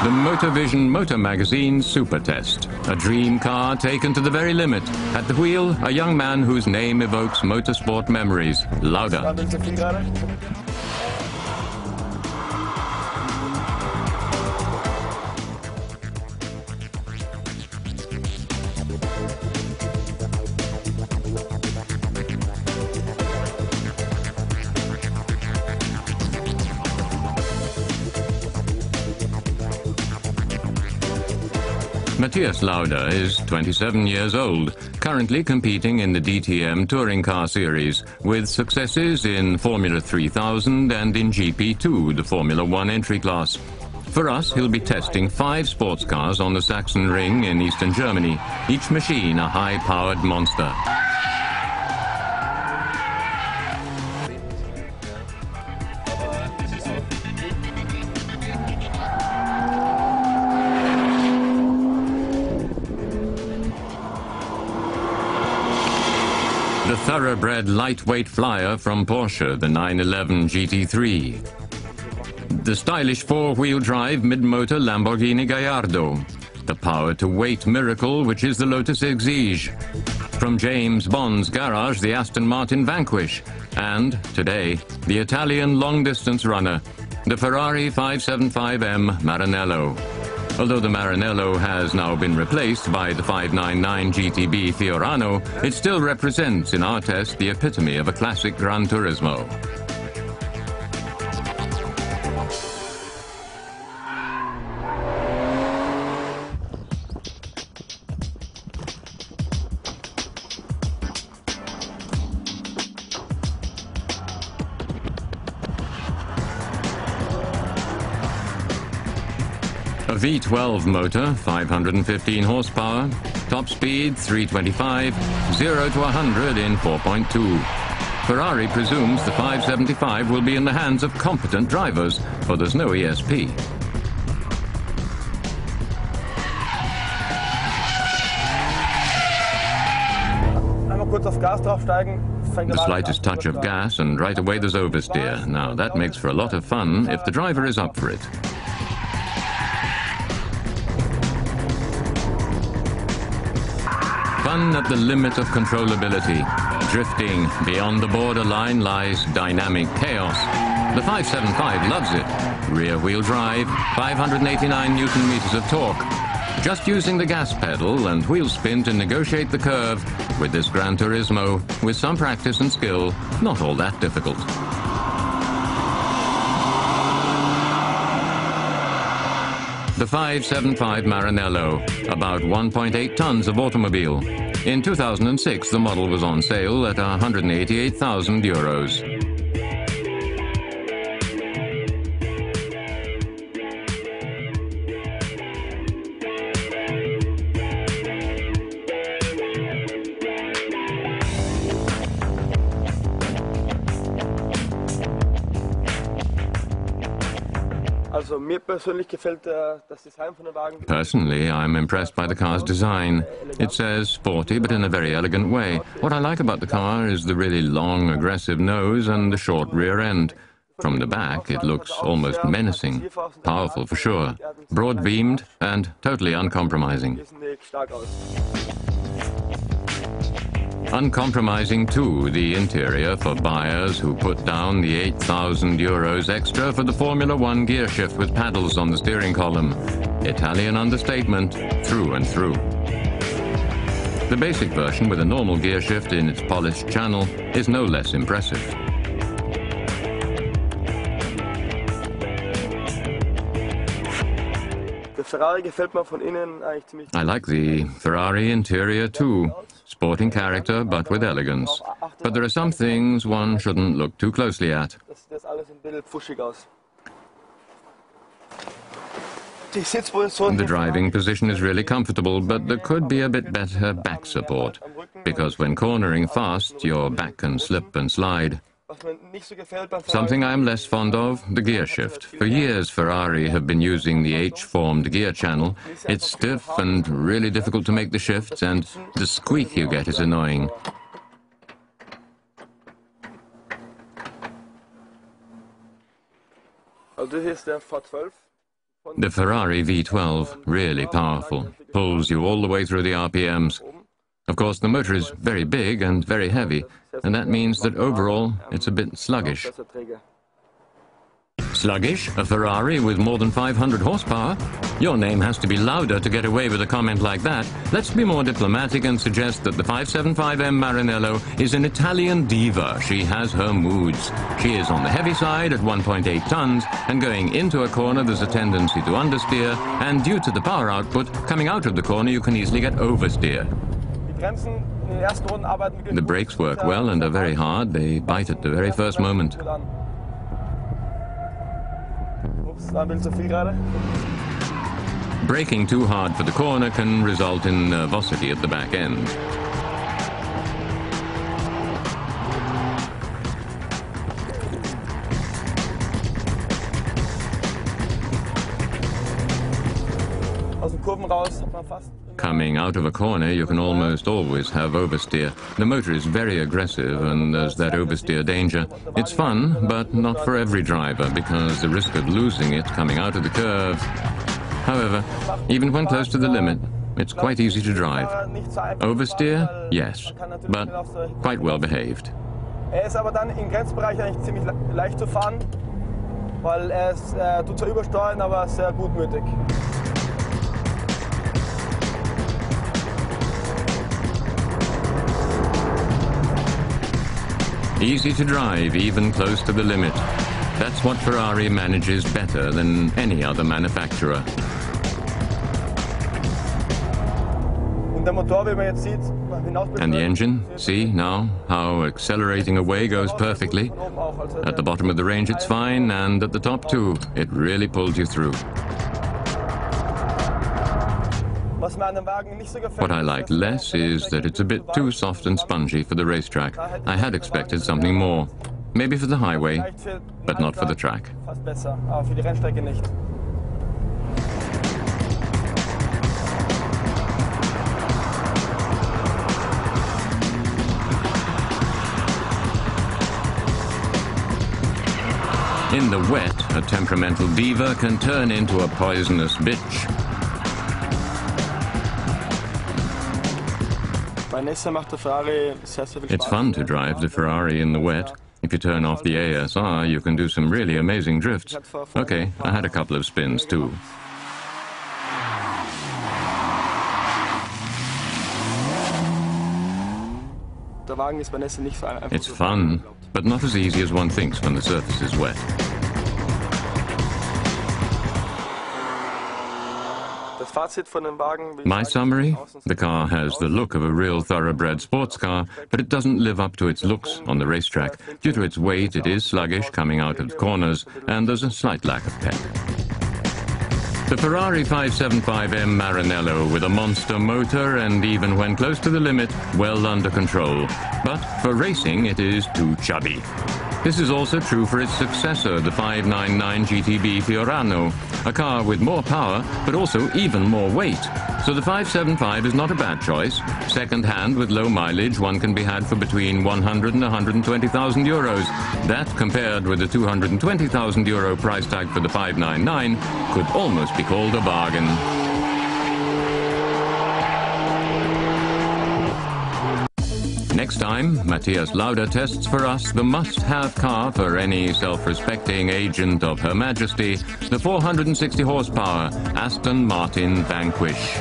The Motorvision Motor Magazine Super Test. A dream car taken to the very limit. At the wheel, a young man whose name evokes motorsport memories, Lauda. Matthias Lauda is 27 years old, currently competing in the DTM Touring Car Series, with successes in Formula 3000 and in GP2, the Formula 1 entry class. For us, he'll be testing 5 sports cars on the Sachsen Ring in eastern Germany, each machine a high-powered monster. The thoroughbred lightweight flyer from Porsche, the 911 GT3. The stylish four-wheel drive mid-motor Lamborghini Gallardo. The power-to-weight miracle, which is the Lotus Exige. From James Bond's garage, the Aston Martin Vanquish. And, today, the Italian long-distance runner, the Ferrari 575M Maranello. Although the Maranello has now been replaced by the 599 GTB Fiorano, it still represents in our test the epitome of a classic Gran Turismo. A V12 motor, 515 horsepower, top speed 325, 0 to 100 in 4.2. Ferrari presumes the 575 will be in the hands of competent drivers, for there's no ESP. The slightest touch of gas and right away there's oversteer. Now that makes for a lot of fun if the driver is up for it. Fun at the limit of controllability. Drifting beyond the borderline lies dynamic chaos. The 575 loves it. Rear-wheel drive, 589 Newton meters of torque. Just using the gas pedal and wheel spin to negotiate the curve, with this Gran Turismo, with some practice and skill, not all that difficult. The 575 Maranello, about 1.8 tons of automobile. In 2006, the model was on sale at 188,000 euros. Personally, I'm impressed by the car's design. It says sporty, but in a very elegant way. What I like about the car is the really long, aggressive nose and the short rear end. From the back, it looks almost menacing. Powerful for sure. Broad-beamed and totally uncompromising. Uncompromising too, the interior for buyers who put down the 8,000 euros extra for the Formula 1 gear shift with paddles on the steering column. Italian understatement, through and through. The basic version with a normal gear shift in its polished channel is no less impressive. I like the Ferrari interior too. Sporting character, but with elegance. But there are some things one shouldn't look too closely at. The driving position is really comfortable, but there could be a bit better back support, because when cornering fast, your back can slip and slide. Something I'm less fond of, the gear shift. For years, Ferrari have been using the H-formed gear channel. It's stiff and really difficult to make the shifts, and the squeak you get is annoying. The Ferrari V12, really powerful, pulls you all the way through the RPMs. Of course, the motor is very big and very heavy, and that means that overall it's a bit sluggish. Sluggish? A Ferrari with more than 500 horsepower? Your name has to be louder to get away with a comment like that. Let's be more diplomatic and suggest that the 575M Maranello is an Italian diva. She has her moods. She is on the heavy side at 1.8 tons, and going into a corner there's a tendency to understeer, and due to the power output, coming out of the corner you can easily get oversteer. The brakes work well and are very hard. They bite at the very first moment. Braking too hard for the corner can result in nervosity at the back end. Coming out of a corner, you can almost always have oversteer. The motor is very aggressive and there's that oversteer danger. It's fun, but not for every driver because the risk of losing it coming out of the curve. However, even when close to the limit, it's quite easy to drive. Oversteer? Yes, but quite well behaved. Ist aber dann im Grenzbereich eigentlich ziemlich leicht zu fahren, weil tut zwar übersteuern, aber sehr gutmütig. Easy to drive, even close to the limit. That's what Ferrari manages better than any other manufacturer. And the engine, see now how accelerating away goes perfectly. At the bottom of the range it's fine, and at the top too, it really pulled you through. What I like less is that it's a bit too soft and spongy for the racetrack. I had expected something more. Maybe for the highway, but not for the track. In the wet, a temperamental diva can turn into a poisonous bitch. It's fun to drive the Ferrari in the wet. If you turn off the ASR, you can do some really amazing drifts. Okay, I had a couple of spins too. It's fun, but not as easy as one thinks when the surface is wet. My summary? The car has the look of a real thoroughbred sports car, but it doesn't live up to its looks on the racetrack. Due to its weight, it is sluggish coming out of the corners, and there's a slight lack of pep. The Ferrari 575M Maranello with a monster motor and even when close to the limit, well under control. But for racing, it is too chubby. This is also true for its successor, the 599 GTB Fiorano, a car with more power, but also even more weight. So the 575 is not a bad choice. Second-hand with low mileage, one can be had for between 100 and 120,000 euros. That, compared with the 220,000 euro price tag for the 599, could almost be called a bargain. Next time, Matthias Lauda tests for us the must-have car for any self-respecting agent of Her Majesty, the 460 horsepower Aston Martin Vanquish.